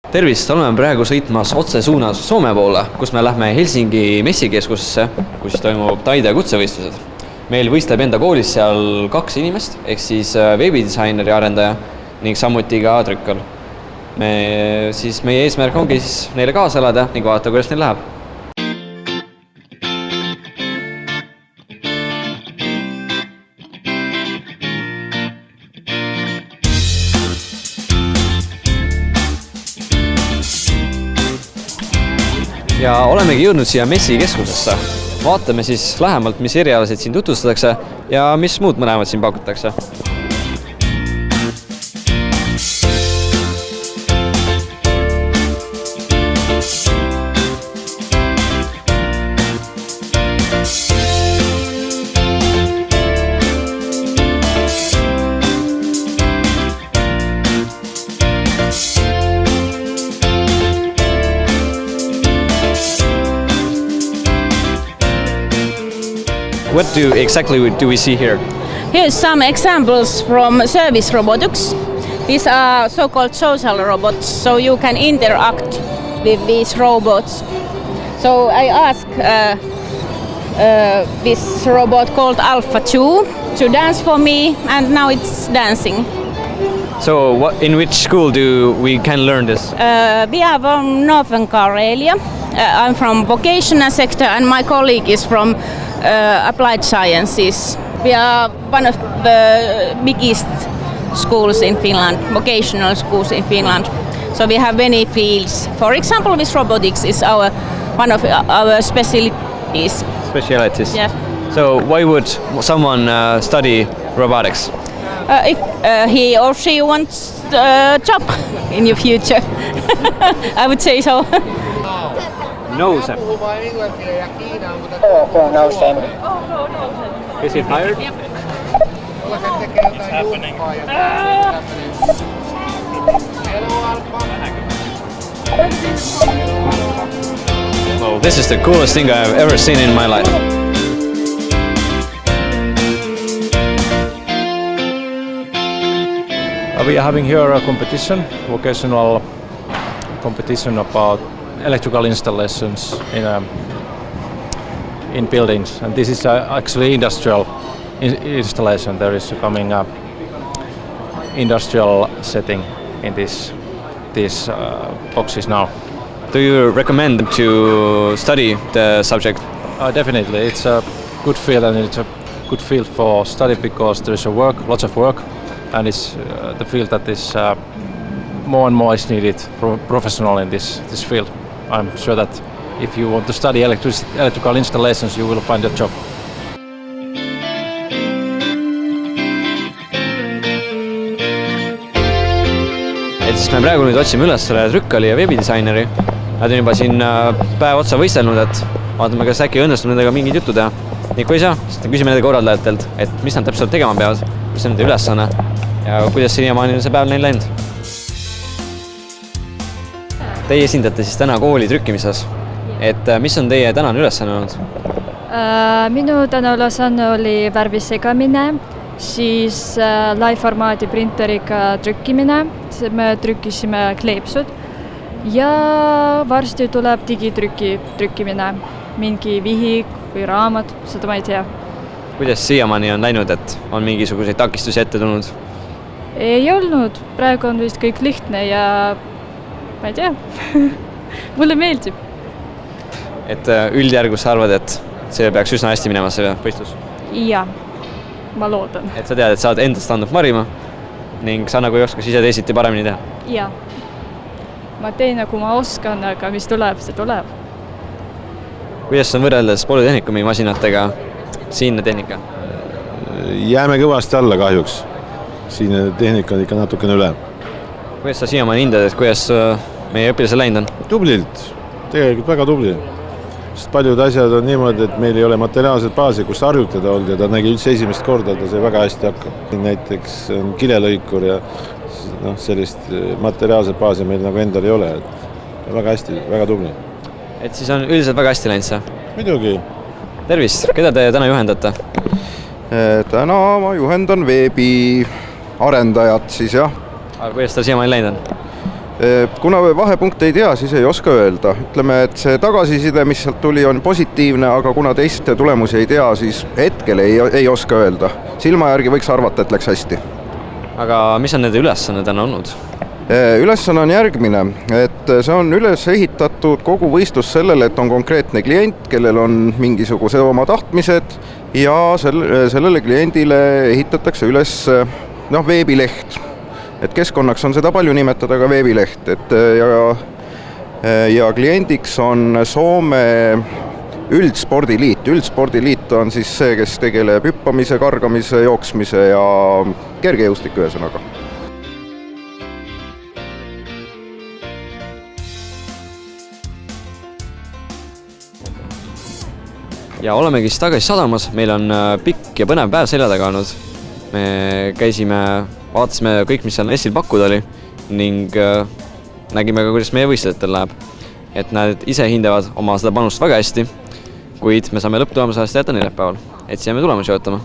Tervist, oleme praegu sõitmas otse suunas Soome poole, kus me lähme Helsingi messikeskusesse, kus toimub taide kutsevõistlused. Meil võistleb enda koolis seal 2 inimest, ehk siis veebidisaineri arendaja ning samuti ka trükkar. Meie eesmärk ongi siis neile kaasa elada ning vaadata, kuidas neil läheb. Ja olemegi jõudnud siia messikeskusesse. Vaatame siis lähemalt, mis erialasid siin tutvustatakse ja mis muud mõlemad siin pakutakse. What exactly do we see here? Here's some examples from service robotics. These are so-called social robots, so you can interact with these robots. So I asked this robot called Alpha 2 to dance for me, and now it's dancing. So in which school do we can learn this? We are from Northern Karelia. I'm from vocational sector, and my colleague is from applied sciences. We are one of the biggest schools in Finland, vocational schools in Finland. So we have many fields. For example, with robotics is one of our specialties. Specialities? Yes. So why would someone study robotics? If he or she wants a job in the future, I would say so. No, sir. Is it hired? It's happening. Oh, this is the coolest thing I've ever seen in my life. We are having here a competition, vocational competition about electrical installations in buildings, and this is actually industrial installation. There is coming up industrial setting in these boxes now. Do you recommend to study the subject? Definitely, it's a good field, and it's a good field for study because there is lots of work, and it's the field that is more and more is needed professional in this field. I'm sure that if you want to study electrical installations, you will find a job. Et siis me praegu nüüd otsime üles selle trükkali ja veebidisaineri. Nad on juba siin päev otsa võistelnud, et vaatame, kas äkki õnnestub nendega mingid juttu teha. Nii kui ei saa, siis küsime nende korraldajatelt, et mis nad täpselt tegema peavad, mis on nende ülesanne ja kuidas siiamaani see päev neil läinud. Teie esindate siis täna kooli trükkimises, et mis on teie tänane ülesanne olnud? Minu täna ülesanne oli värvi segamine, siis live-formaadi printeriga trükkimine, me trükkisime kleepsud ja varsti tuleb digitrükkimine, mingi vihik või raamat, seda ma ei tea. Kuidas siiamaani on läinud, et on mingisuguseid takistusi ette tulnud? Ei olnud, praegu on vist kõik lihtne ja ma ei tea, mulle meeldib. Et üldjärgus sa arvad, et see peaks üsna hästi minema see võistlus? Ja, ma loodan. Et sa tead, et saad endast andnud parima ning sa nagu ei oska ise teisiti paremini teha? Ja, ma teen nagu ma oskan, aga mis tuleb, see tuleb. Kuidas on võrreldes Polütehnikumi masinatega siinne tehnika? Jääme kõvasti alla kahjuks. Siinne tehnika on ikka natukene üle. Kuidas sa siiamaani hindad, et kuidas meie õpilasel läinud on? Tublilt, tegelikult väga tubli. Sest paljud asjad on niimoodi, et meil ei ole materiaalset baasi, kus harjutada olnud ja ta nägi üldse esimest korda, ta sai väga hästi hakka. Näiteks on kilelõikur ja sellist materiaalset baasi meil nagu endal ei ole. Väga hästi, väga tubli. Et siis on üldiselt väga hästi läinud see? Muidugi. Tervist, keda te täna juhendate? Täna ma juhendan veebi arendajat siis jah. Aga kuidas ta siiamaani läinud on? Kuna vahepunkte ei tea, siis ei oska öelda. Ütleme, et see tagasiside, mis sealt tuli, on positiivne, aga kuna teiste tulemusi ei tea, siis hetkel ei oska öelda. Silma järgi võiks arvata, et läks hästi. aga mis on nende ülesanne täna olnud? Ülesanne on järgmine, et see on üles ehitatud kogu võistlus sellele, et on konkreetne klient, kellel on mingisuguse oma tahtmised ja sellele kliendile ehitatakse üles veebileht. Et keskkonnaks on seda palju nimetada ka veebileht, et ja kliendiks on Soome üldspordiliit. Üldspordiliit on siis see, kes tegeleb hüppamise, kargamise, jooksmise ja kergejõustiku ühesõnaga. Ja olemegi siis tagasi sadamas, meil on pikk ja põnev päev selja taga olnud. Me käisime, vaatasime kõik, mis seal Essil pakkuda oli ning nägime ka, kuidas meie võistlejatel läheb. Et nad ise hindavad oma seda panust väga hästi, kuid me saame lõpptulemusest jätta neljapäeval, et siia me tulemusi ootama.